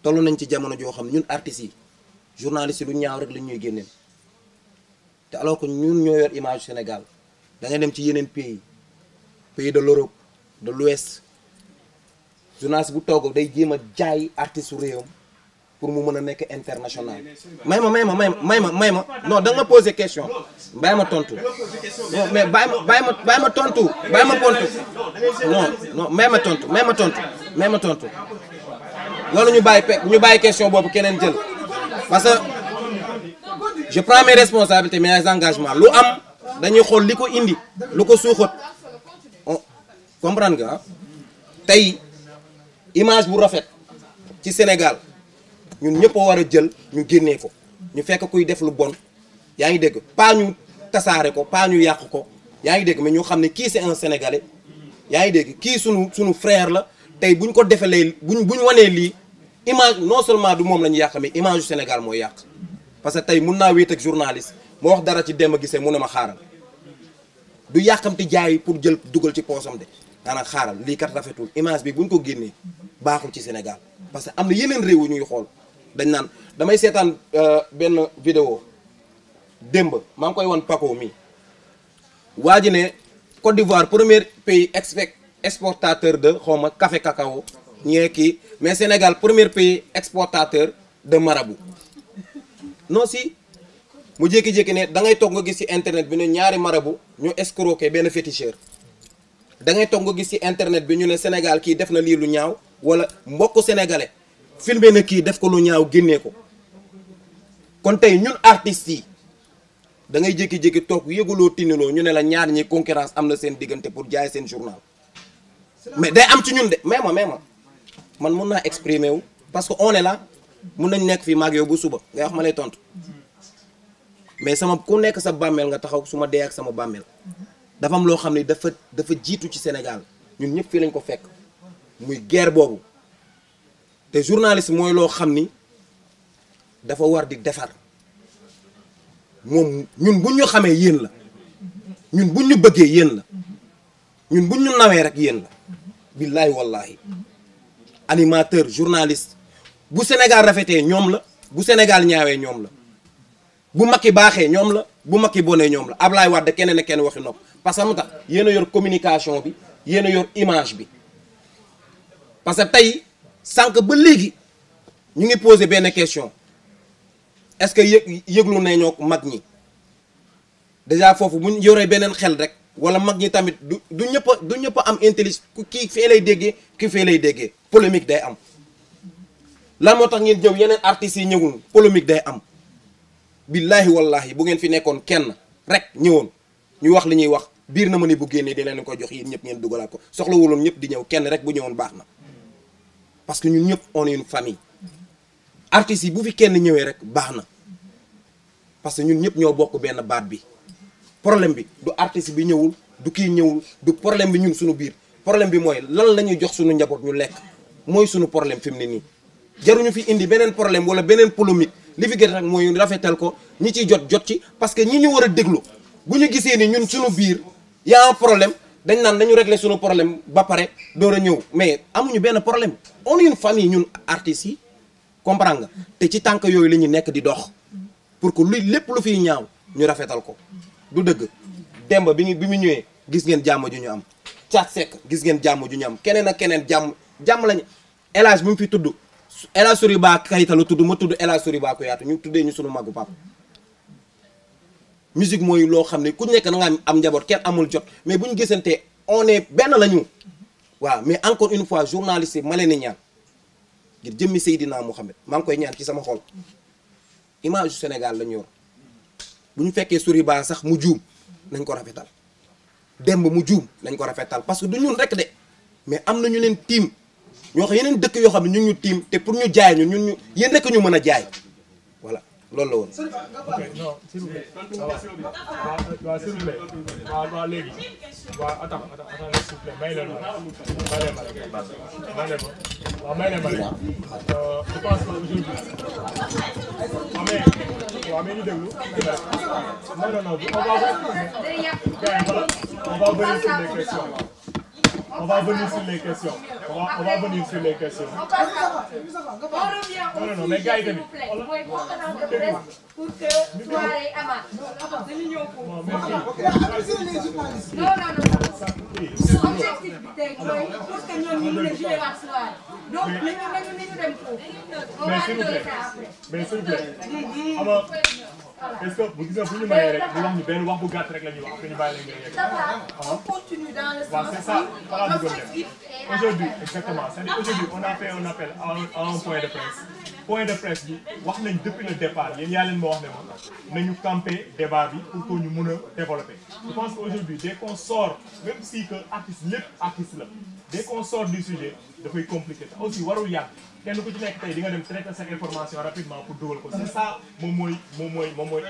toll nañ ci jamono joo xam ne ñun artistes yi journalistes yi lu ñaaw rek lañ ñuy génneel te alors que ñun ñoo yor image Sénégal da nga dem ci yeneen pays de l'Europe de l'Ouest journaliste bu toog day jéem a jaay artiste su réewam pour mu mën a nekk international. may ma non da nga ma poser question bàyyi ma tontu non mais bàyyi ma tontu non may ma tontu wala ñu bàyyi question boobu keneen jël parce que je prends mes responsabilités mes engagements lu am dañuy xool li ko indi lu ko suuxat comprendre nga tey image bu rafet ci Sénégal ñun ñëpp a war a jël ñu génnee ko ñu fekk kuy def lu bon yaa ngi dégg pas ñu tasaare ko pas ñu yàq ko yaa ngi dégg mais ñu xam ne kii c'est un Sénégalais yaa ngi dégg kii sunu frère la tey bu ñu ko defalee bu ñu wanee lii image non seulement du moom la ñu yàq mais image du Sénégal mooy yàq parce que tey mun naa wéet ak journaliste moo wax dara ci Demba Guissé mu ne ma xaaral du yàqamti jaay pour jël dugal ci poosam de daanaka xaaral lii kat rafetul image bi bu ñu ko génnee baaxul ci Sénégal parce que am na yeneen réew yu ñuy xool dañ naan damay seetaan benn vidéo démb maa ngi koy wan Paco mi waa ji ne Côte d'Ivoire premier pays exportateur de xawma café cacao ñee kii mais Sénégal premier pays exportateur de marabout non si mu jékki-jékki ne da ngay toog nga gis ci internet bi ne ñaari marabout ñu escroqué benn féticheur da ngay toog nga gis ci internet bi ñu ne Sénégal kii def na lii lu ñaaw wala mbokk sénégalais filmé na kii def ko lu ñaaw génnee ko kon tey ñun artistes yi da ngay jékki-jékki toog yëguloo tiniloo ñu ne la ñaar ñi concurrence am na seen diggante pour jaay seen journal mais day am ci ñun de mais ma man mun naa exprimer wu parce que on est là mun nañ nekk fii maag yow bu suba ngay wax ma lay tontu mais sama ku nekk sa bàmmeel nga taxaw su ma dee ak sama bàmmeel dafa am loo xam ne dafa jiitu ci Sénégal ñun ñëpp fii lañ ko fekk muy guerre boobu te journaliste mooy loo xam ni dafa war di defar moom ñun buñ ñu xamee yéen la ñun buñ ñu bëggee yéen la ñun buñ ñu nawee rek yéen la billaahi wallaahi animateur journaliste bu Sénégal rafetee ñoom la bu Sénégal ñaawee ñoom la bu Macky baaxee ñoom la bu Macky bonee ñoom la Ablaye Wade keneen ak kenn waxi nopp parce que mu tax yéen a yor communication bi yéen a yor image bi parce que tey sànq ba léegi ñu ngi posé benn question est-ce que yëglu nañoo mag ñi déjà foofu bu ñu yoree beneen xel rek wala mag ñi tamit du ñëpp am intelligence kii fee lay déggee kii fee lay déggee polémique day am lan moo tax ngeen jëw yeneen artistes yi ñëwul polémique day am billaahi wallaahi bu ngeen fi nekkoon kenn rek ñëwoon ñu wax li ñuy wax biir na ma ni bu génnee di leen ko jox yéen ñëpp ngeen dugalaat ko soxlawuloon ñëpp di ñëw kenn rek bu ñëwoon baax na parce que ñun ñëpp on est une famille artistes yi bu fi kenn ñëwee rek baax na parce que ñun ñëpp ñoo bokk benn baat bi problème bi du artiste bi ñëwul du kii ñëwul du problème bi ñun suñu biir problème bi mooy lan la ñuy jox suñu njaboot ñu lekk mooy suñu problème fi mu ne nii jaruñu fi indi beneen problème wala beneen polémique li fi gën rek mooy rafetal ko ñi ciy jot ci parce que ñi ñu war a déglu bu ñu gisee ni ñun suñu biir y a un problème dañ naan dañu régler suñu problème ba pare door a ñëw mais amuñu benn problème on est une famille ñun artistes yi comprendre nga te ci tànk yooyu la ñu nekk di dox pour que luy lépp lu fiy ñaaw ñu rafetal ko du dëgg Demba bi mu ñëwee gis ngeen jàmm ju ñu am Thiat Seck gis ngeen jàmm ju ñu am keneen ak keneen jàmm lañu El Hadj bi mu fi tudd El Hadj Soriba Keita la tudd ma tudd El Hadj Soriba Kouyaté ñu tuddee ñu sunu magu pap musique mooy loo xam ne ku nekk na nga am njaboot kenn amul jot mais bu ñu gisantee on est benn la ñu waaw mais encore une fois journaliste yi ma leen di ñaan ngir jëmmi Seydina Mouhamed maa ngi koy ñaan ci sama xol image du Sénégal la ñu yor bu ñu fekkee Soriba sax mu juum nañ ko rafetal Demba mu juum nañ ko rafetal parce que du ñun rek de mais am na ñu leen tiim ñoo xam yeneen dëkk yoo xam ne ñu tiim te pour ñu jaay ñu yéen rek ñu mën a jaay voilà loolu la woon. non s'il vous plaît. waaw s'il vous plaît. waaw léegi. waaw attends s'il vous plaît may leen ma je pense que aujourd'hui waaw mais ñu déglu non on va venir sur les questions on va venir sur les questions on va venir sur les questions. On revient au sujet, s'il vous plaît. Mooy conférence de presse pour que soirée amaat. Dañu ñëw foofu. Non. Objectif bi tey mooy pour que ñoom ñu mën a jouer la soirée. Donc nañu dem foofu. On va régler ça après. Mais s'il vous plaît. Alors, est-ce que bu gis nga bu ñu mayee rek bu wax ñu benn wax bu gàtt rek la ñuy wax après ñu bàyyi la ngeen yegg. On continue dans le sens C'est ça. Aujourd'hui, exactement. C'est-à-dire aujourd'hui, on a fait un appel à un point de presse. Point de presse bi wax nañ depuis le départ yéen yaa leen moo wax ne moom nañu camper débat bi pour que ñu mun a développer. Je pense qu'aujourd'hui dès qu'on sort même si que artiste lépp artiste la dès qu'on sort du sujet dafay compliqué te aussi warul yàgg kenn ku ci nekk tey di nga dem traiter sa information rapidement pour dugal ko c'est ça moom mooy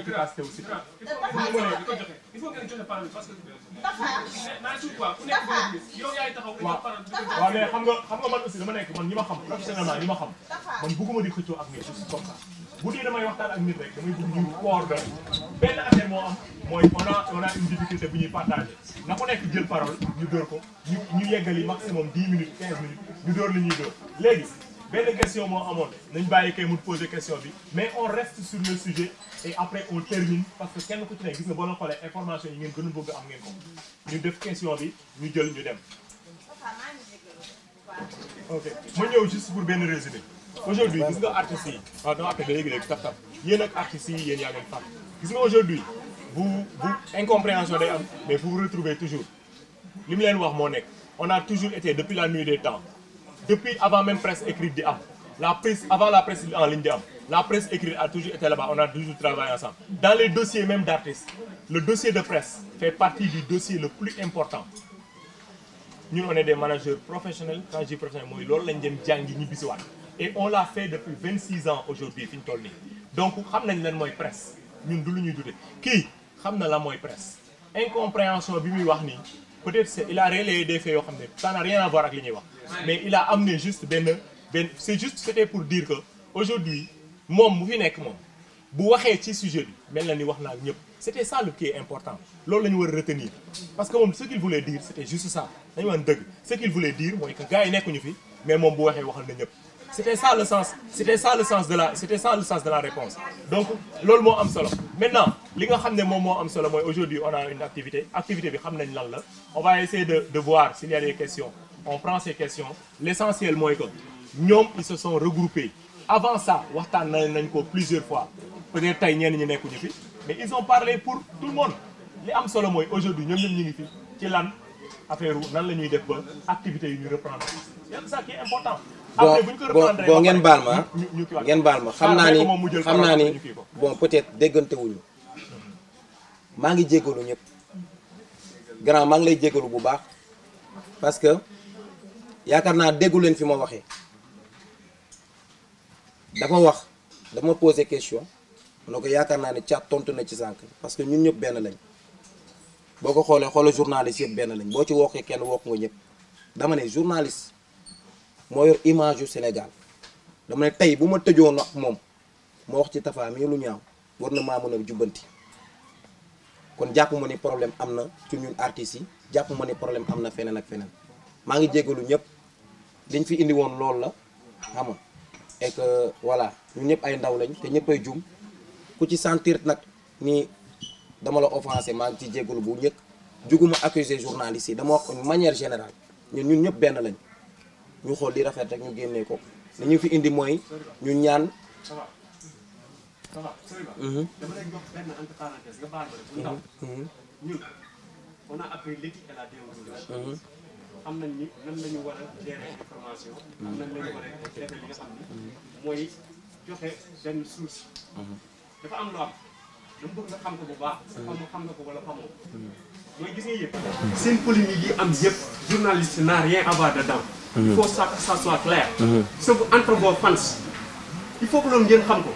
efficacité aussi. il faut ngeen joxe parole parce que waaw mais xam nga man aussi dama nekk man ñi ma xam professionnellement ñi ma xam man bëgguma di xëccoo ak nit juste comme ça bu dee damay waxtaan ak nit rek damay bëgg ñu coordonner benn affaire moo am mooy on a une difficulté bu ñuy partager na ku nekk jël parole ñu dóor ko ñu yeggali maximum 10 minutes 15 minutes ñu dóor li ñuy dóor léegi benn question moo amoon nañ bàyyi kay mu poser question bi mais on reste sur le sujet et après on termine parce que kenn ku ci nekk gis nga boo leen xoolee information yi ngeen gën a bëgg am ngeen ko ñu def question bi ñu jël ñu dem. ok ma ñëw juste pour benn résumé aujourd'hui gis nga artistes yi waaw dama appelé léegi taf yéen ak artistes yi yéen yaa leen fàtt gis nga aujourd'hui vous incompréhension day am mais vous vous retrouvez toujours li mu leen wax moo nekk on a toujours été depuis la nuit des temps depuis avant même presse écrite di am la presse avant la presse en ligne di am la presse écrite a toujours été là-bas on a toujours travaillé ensemble dans les dossiers même d'artistes le dossier de presse fait partie du dossier le plus important ñun on est des managers professionnels quand je dis professionnel mooy loolu lañ dem jàngi ñi bisiwaat et on l'a fait depuis 26 ans aujourd'hui fi ñu toll nii donc xam nañ lan mooy presse ñun du lu ñuy dute kii xam na la mooy presse incompréhension bi muy wax nii peut-être c'est il a relayé des faits yoo xam ne ça n'a rien à voir ak li ñuy wax mais il a amené juste benn c'était pour dire que aujourd'hui moom mu fi nekk moom bu waxee ci sujet bi mel na ni wax naa ñëpp c'était ça le qui est important loolu la ñu war a retenir parce que moom ce qu'il voulait dire c'était juste ça dañu wan dëgg ce qu'il voulait dire mooy que gars yi nekkuñu fi mais moom bu waxee waxal na ñëpp c'était ça le sens de la réponse donc loolu moo am solo maintenant li nga xam ne moom moo am solo mooy aujourd'hui on a une activité bi xam nañ lan la on va essayer de voir s'il y a des questions on prend ces questions l'essentiel mooy que ñoom ils se sont regroupés avant ça waxtaan nañ ko plusieurs fois peut-être tey ñenn ñi nekkuñu fi mais ils ont parlé pour tout le monde li am solo mooy aujourd'hui ñoom ñëpp ñu ngi fi ci lan affaire nan la ñuy def ba activités yi ñu reprendre c'est ça qui est important. après bu ñu ko reprendre bon ngeen baal ma xam naa ni bon peut-être déggante wuñu maa ngi jéggalu ñëpp grand maa ngi lay jéggalu bu baax parce que yaakaar naa déggu leen fi ma waxee dama poser question ne ko yaakaar naa ne caat tontu na ci sànq parce que ñun ñëpp benn lañ boo ko xoolee journaliste yëpp benn lañ boo ci wokkee kenn wokk nga ñëpp dama ne journaliste moo yor image yu Sénégal dama ne tey bu ma tëjoon ak moom ma wax ci Tapha mii lu ñaaw war na maa mën a jubbanti kon jàpp ma ni problème am na ci ñun artistes yi jàpp ma ni problème am na feneen ak feneen maa ngi jéggalu ñëpp liñ fi indi woon loolu la xam nga et que voilà ñun ñëpp ay ndaw lañ te ñëpp ay jum ku ci sentir nag ni dama la offensé maa ngi ci jéggalu bu njëkk juguma accuser journalistes yi dama wax une manière générale ñun ñëpp benn lañ ñu xool li rafet rek ñu génnee ko li ñu fi indi mooy ñu ñaan. dama lay jox benn entre parenthèse nga baal ma rek bu ndaw ñun on a appris l'éthique et la déontologie xam nañ ni nan la ñu war a gérer information am nañ la ñu war a defee li nga xam ni mooy joxe benn source dafa am lu am dama bëgg nga xam ko bu baax xam nga ko wala xamoo mooy gis nga yëpp seen polémique yi am yëpp journaliste n'a rien à voir dedans il faut ça soit clair entre vos fans il faut que loolu ngeen xam ko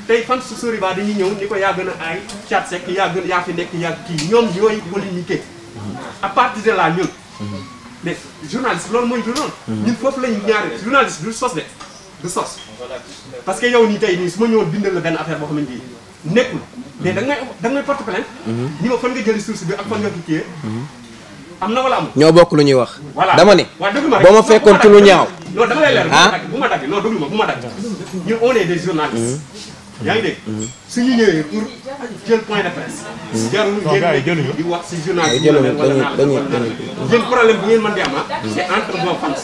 tey fan su Soriba dañuy ñëw ni ko yaa gën a aay Thiat Seck yaa fi nekk yaa kii ñoom ñooy polémiquer à partir de là ñun mais journaliste loolu mooy du noonu ñun foofu lañ ñaari journaliste du sos de du sos parce que yow nii tey nii su ma ñëwoon bindal la benn affaire boo xamante ni nekkul mais da nga may porte plainte ni ma fan nga jëli source bi ak fan nga ko kiiyee am na wala am. ñoo bokk lu ñuy wax. voilà dama ne. waaw déglu ma rek boo ma fekkoon ci lu ñaaw. loolu dama lay leer ah bu ma dagg loolu déglu ma bu ma dagg ñun on est des journalistes. yaa ngi dégg. su ñu ñëwee pour jël point de presse. jarul ngeen di wax si journaliste yi yéen problème bu ngeen mën di am c'est entre vos fans.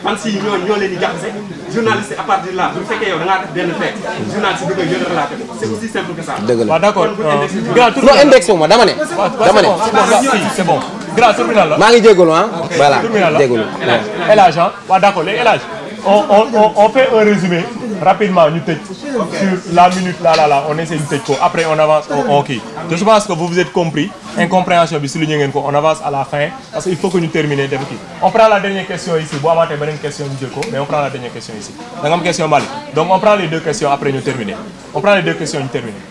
fans yi ñoo leen di jaxase journaliste à partir de là bu fekkee yow da ngaa def benn fekk journaliste bi koy jël relaté ko c'est aussi simple que ça. dëgg la waaw d'accord. non indexé wu ma dama ne. dama ne c'est bon. grand terminal la. maa ngi jégalu ah. voilà jégalu. El Hadj waaw d'accord léegi El Hadj on fait un résumé rapidement ñu tëj sur la minute là on essaie ñu tëj ko après on avance on kii je pense que vous êtes compris incompréhension bi souligné ngeen ko on avance à la fin parce que il faut que ñu terminer dem kii on prend la dernière question ici bu amaatee beneen question ñu jël ko mais on prend la dernière question ici da nga am question Malick donc on prend les deux questions après ñu terminer on prend les deux questions ñu terminer.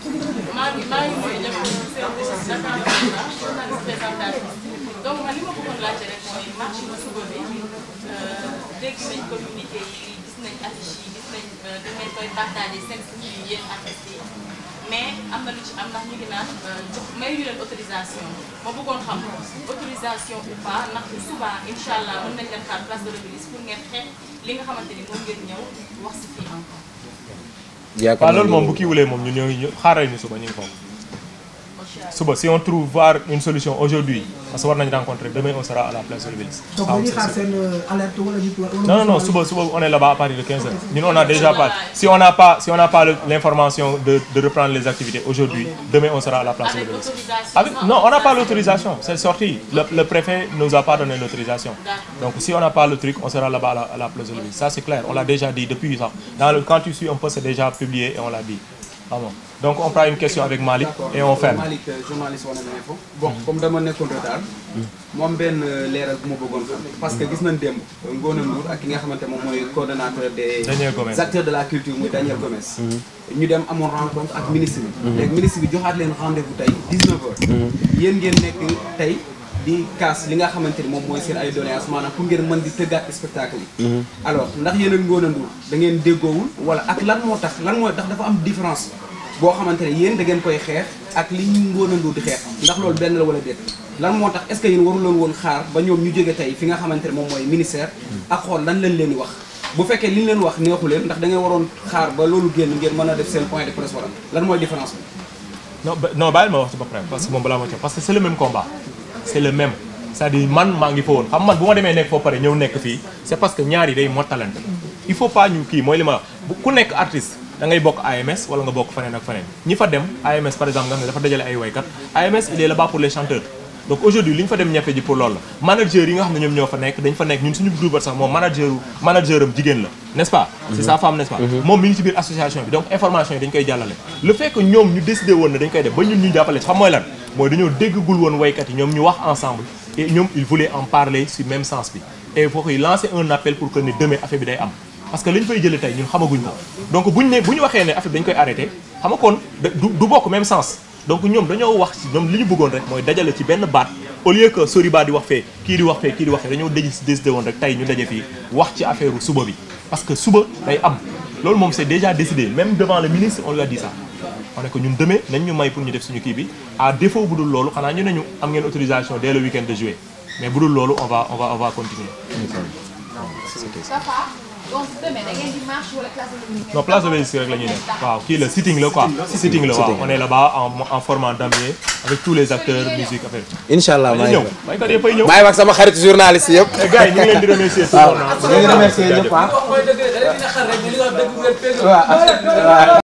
dégg nañ communiqué yi gis nañ affiche yi gis nañ da ngeen koy partagé seen suñu yéen artistes yi mais am na lu ci am ndax ñu ngi naan jox may ñu leen autorisation ma bëggoon xam autorisation ou pas ndax suba incha allah mën nañ leen xaar place de l'Obélisque pour ngeen xeex li nga xamante ni moom ngeen ñëw wax si fii encore. waaw loolu moom bu kii wulee moom ñun ñoo ngi xaaral ñu suba ñu ngi foofu. suba si on trouve voir une solution aujourd'hui parce que war nañ rencontrer demain on sera à la place de l'Obélisque. non suba on est là-bas à partir de 15h. ñun on a déjà pas si on n'a pas l'information de reprendre les activités aujourd'hui demain on sera à la place de l'Obélisque. Non on n'a pas l'autorisation c'est sorti le préfet nous a pas donné l'autorisation. Donc si on n'a pas le truc on sera là-bas à la place de l'Obélisque ça c'est clair on l'a déjà dit depuis ça quand tu suis un peu c'est déjà publié et on l'a dit. Ah bon. Donc on prend une question avec Malick et on ferme. Malick journaliste Wane Info. Bon comme dama nekkoon retard. moom benn leeral bu ma bëggoon xam. parce que gis nañ démb Ngone Ndour ak ki nga xamante moom mooy coordonnateur des acteurs de la culture muy Daniel Gomes. ñu dem amoon rencontre ak ministre bi. léegi ministre bi joxaat leen rendez-vous tey 19h. yéen ngeen nekk tey di kaas li nga xamante ni moom mooy seen ay doléances maanaam pour ngeen mën di tëggaat spectacle yi. alors ndax yéen ak Ngone Ndour da ngeen déggoowul wala ak lan moo tax dafa am différence. boo xamante ne yéen da ngeen koy xeex ak li ñu Ngone Ndour di xeex ndax loolu benn la wala déet lan moo tax est-ce que yéen waruloon woon xaar ba ñoom ñu jóge tey fi nga xamante ne moom mooy ministère ak xool lan lañ leen di wax bu fekkee li ñu leen wax neexu leen ndax da ngeen waroon xaar ba loolu génn ngeen mën a def seen point de presse wala lan mooy différence bi. non bàyyil ma wax ci ba pare parce que moom balaa ma ci parce que c'est le même combat c'est le même c'est-à-dire man maa ngi fa woon xam man bu ma demee nekk foofu pare ñëw nekk fii c'est parce que ñaar yi day mottalante il faut pas ñu kii mooy li ma ku nekk artiste da ngay bokk AMS wala nga bokk feneen ak feneen ñi fa dem AMS par exemple nga xam ne dafa dajale ay waykat AMS il est là-bas pour les chanteurs donc aujourd'hui li ñu fa dem ñefe ji pour loolu la manager yi nga xam ne ñoom ñoo fa nekk dañ fa nekk ñun suñu groupe sax moom manager am jigéen la n'est-ce pas c'est sa femme n'est-ce pas moom mi ngi ci biir association bi donc information yi dañ koy jàllale le fait que ñoom ñu décidé woon ne dañ koy def ba ñun ñu jàppale xam mooy lan mooy dañoo déggagul woon waykat yi ñoom ñu wax ensemble et ñoom ils voulaient en parler sur même sens bi et il faut que lancer un appel pour que ne demain affaire bi day am parce que li ñu fay jëlee tey ñun xamaguñ ko donc bu ñu waxee ne affaire bi dañ koy arrêté xam nga kon du bokk même sens donc ñoom dañoo wax ci ñoom li ñu bëggoon rek mooy dajale ci benn baat au lieu que Soriba di wax fee kii di wax fee kii di wax fee dañoo décidé woon rek tey ñu daje fii wax ci affaire suba bi parce que suba day am loolu moom c'est déjà décidé même devant le ministre on lui a dit ça on est que ñun demee nañ ñu may pour ñu def suñu kii bi à défaut bu dul loolu xanaa ñu ne ñu am ngeen autorisation dès le week-end de juillet mais bu dul loolu on va continuer. donc demain da ngeen di marche wala place de l'Obélisque. non place de l'Obélisque rek la ñuy def waaw kii la sitting la quoi. sitting la waaw on est là-bas en formant damier avec tous les acteurs musique affaire. incha allah maa ngi ñëw baykat yëpp ay ñëw. maa ngi wax sama xarit journaliste yëpp. gars yi ñu ngi leen di remercier. waaw ñu ngi remercier ñëpp ah. waaw.